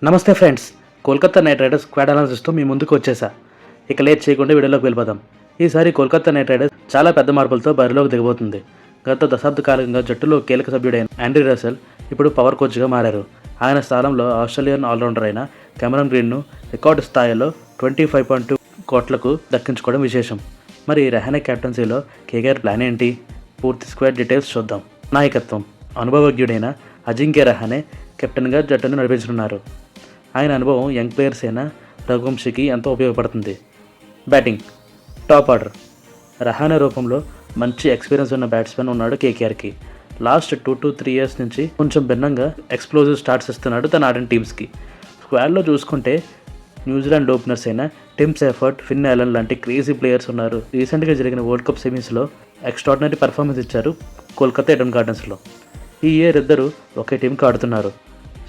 నమస్తే friends, Kolkata knight riders squad అనాలిసిస్తో మీ ముందుకు వచ్చేసా. ఇక లేట్ చేయకుండా వీడియోలోకి వెళ్ళిపోదాం. ఈసారి కోల్కతా నైట్ రైడర్స్ చాలా పెద్ద మార్పులతో బరిలోకి దిగబోతుంది. గత దశాబ్ద కాలంగా జట్టులో కీలక సభ్యుడైన ఆండ్రీ రసెల్ ఇప్పుడు పవర్ కోచ్గా మారారు. ఆయన స్థానంలో ఆస్ట్రేలియన్ ఆల్రౌండర్ అయిన కెమెరాన్ గ్రీన్ను రికార్డు స్థాయిలో 25.2 కోట్లకు దక్కించుకోవడం విశేషం. మరి రహానే కెప్టెన్సీలో కేకేఆర్ ప్లాన్ ఏంటి? పూర్తి స్క్వాడ్ డీటెయిల్స్ చూద్దాం. నాయకత్వం: అనుభవజ్ఞుడైన అజింక్య రహానే కెప్టెన్గా జట్టును నడిపించనున్నారు. ఆయన అనుభవం యంగ్ ప్లేయర్స్ అయిన రఘువంశీకి ఎంతో ఉపయోగపడుతుంది. Batting: top order. రహానే రూపంలో మంచి ఎక్స్పీరియన్స్ ఉన్న బ్యాట్స్మెన్ ఉన్నాడు కేకేఆర్కి. లాస్ట్ 2 to 3 ఇయర్స్ నుంచి కొంచెం భిన్నంగా ఎక్స్ప్లోజివ్ స్టార్ట్స్ ఇస్తున్నాడు తన ఆడిన టీమ్స్కి. స్క్వాడ్లో చూసుకుంటే న్యూజిలాండ్ ఓపెనర్స్ అయిన టిమ్ సేఫర్డ్, ఫిన్ అలన్ లాంటి క్రేజీ ప్లేయర్స్ ఉన్నారు. రీసెంట్గా జరిగిన వరల్డ్ కప్ సెమీస్లో ఎక్స్ట్రాడినరీ పర్ఫార్మెన్స్ ఇచ్చారు కోల్కతా ఈడెన్ గార్డెన్స్లో. ఈ ఇయర్ ఇద్దరు ఒకే టీంకి ఆడుతున్నారు.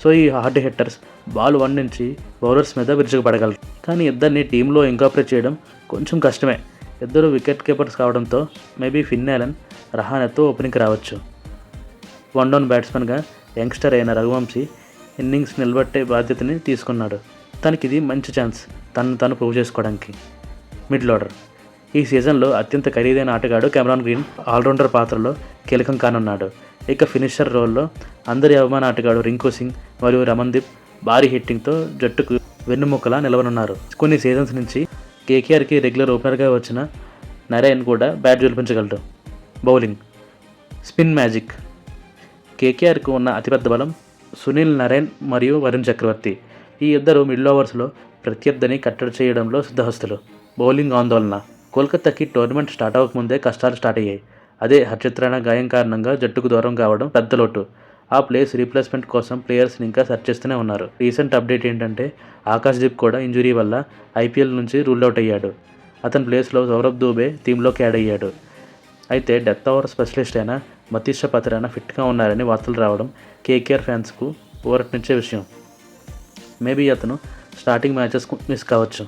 సో ఈ హార్డ్ హిట్టర్స్ బాల్ 1 నుంచి బౌలర్స్ మీద విరుచుకుపడగలరు. కానీ ఇద్దరిని టీంలో ఇంకాపరేట్ చేయడం కొంచెం కష్టమే. ఇద్దరు వికెట్ కీపర్స్ కావడంతో మేబీ ఫిన్ అలన్ రహానేతో ఓపెనింగ్కి రావచ్చు. 1 డౌన్ బ్యాట్స్మెన్గా యంగ్స్టర్ అయిన రఘువంశీ ఇన్నింగ్స్ నిలబెట్టే బాధ్యతని తీసుకున్నాడు. తనకి ఇది మంచి ఛాన్స్ తను ప్రూవ్ చేసుకోవడానికి. మిడిల్ ఆర్డర్: ఈ సీజన్లో అత్యంత ఖరీదైన ఆటగాడు కెమెరాన్ గ్రీన్ ఆల్రౌండర్ పాత్రలో కీలకం కానున్నాడు. ఇక ఫినిషర్ రోల్లో అందరి అభిమాన ఆటగాడు రింకు సింగ్ మరియు రమన్దీప్ భారీ హిట్టింగ్తో జట్టుకు వెన్నుముక్కలా నిలవనున్నారు. కొన్ని సీజన్స్ నుంచి కేకేఆర్కి రెగ్యులర్ ఓపెనర్గా వచ్చిన నరేన్ కూడా బ్యాట్ జొలిపించగలడు. Bowling: spin magic. కేకేఆర్కు ఉన్న అతిపెద్ద బలం సునీల్ నరేన్ మరియు వరుణ్ చక్రవర్తి. ఈ ఇద్దరు మిడిల్ ఓవర్స్లో ప్రత్యర్థిని కట్టడి చేయడంలో సిద్ధహస్తులు. బౌలింగ్ ఆందోళన: కోల్కతాకి టోర్నమెంట్ స్టార్ట్ అవ్వకముందే కష్టాలు స్టార్ట్ అయ్యాయి. అదే హర్షిత్ రాణా గాయం కారణంగా జట్టుకు దూరం కావడం పెద్ద లోటు. ఆ ప్లేస్ రీప్లేస్మెంట్ కోసం ప్లేయర్స్ని ఇంకా సెర్చ్ చేస్తూనే ఉన్నారు. రీసెంట్ అప్డేట్ ఏంటంటే ఆకాశ్దీప్ కూడా ఇంజురీ వల్ల ఐపీఎల్ నుంచి రూల్ అవుట్ అయ్యాడు. అతని ప్లేస్లో సౌరభ్ దూబే టీంలోకి యాడ్ అయ్యాడు. అయితే డెత్ ఓవర్ స్పెషలిస్ట్ అయిన మతీష పత్రానా ఫిట్గా ఉన్నారని వార్తలు రావడం కేకేఆర్ ఫ్యాన్స్కు ఊరటనిచ్చే విషయం. మేబీ అతను స్టార్టింగ్ మ్యాచెస్ మిస్ కావచ్చు.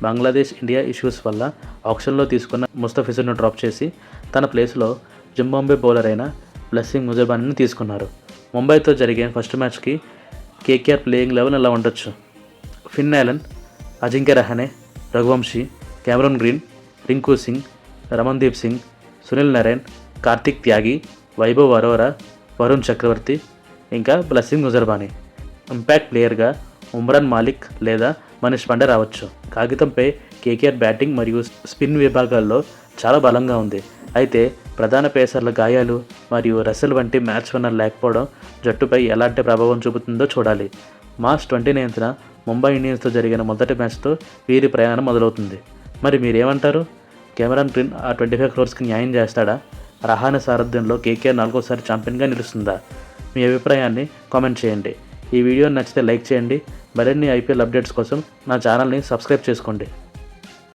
బంగ్లాదేశ్ ఇండియా ఇష్యూస్ వల్ల ఆప్షన్లో తీసుకున్న ముస్తఫిజుర్ను డ్రాప్ చేసి తన ప్లేస్లో జింబాబ్వే బౌలర్ అయిన బ్లెస్సింగ్ ముజర్బానీని తీసుకున్నారు. ముంబైతో జరిగే ఫస్ట్ మ్యాచ్కి కేకేఆర్ ప్లేయింగ్ లెవెల్ ఇలా ఉండొచ్చు: Finn Allen, Ajinkya Rahane, Raghuvanshi, Cameron Green, Rinku Singh, Ramandeep Singh, Sunil Narine, Kartik Tyagi, Vaibhav Arora, Varun Chakravarthy, ఇంకా బ్లెస్సింగ్ ముజర్బానీ. ఇంపాక్ట్ ప్లేయర్గా ఉమ్రాన్ మాలిక్ లేదా మనీష్ పాండే రావచ్చు. కాగితంపై కేకేఆర్ బ్యాటింగ్ మరియు స్పిన్ విభాగాల్లో చాలా బలంగా ఉంది. అయితే ప్రధాన పేసర్ల గాయాలు మరియు రసెల్ వంటి మ్యాచ్ విన్నర్ లేకపోవడం జట్టుపై ఎలాంటి ప్రభావం చూపుతుందో చూడాలి. మార్చ్ 29న ముంబై ఇండియన్స్తో జరిగిన మొదటి మ్యాచ్తో వీరి ప్రయాణం మొదలవుతుంది. మరి మీరేమంటారు? కెమెరాన్ గ్రీన్ ఆ 25 crores న్యాయం చేస్తాడా? రహానే సారథ్యంలో కేకేఆర్ 4వ ఛాంపియన్గా నిలుస్తుందా? మీ అభిప్రాయాన్ని కామెంట్ చేయండి. ఈ వీడియో నచ్చితే లైక్ చేయండి. మరిన్ని ఐపీఎల్ అప్డేట్స్ కోసం నా ఛానల్ని సబ్స్క్రైబ్ చేసుకోండి.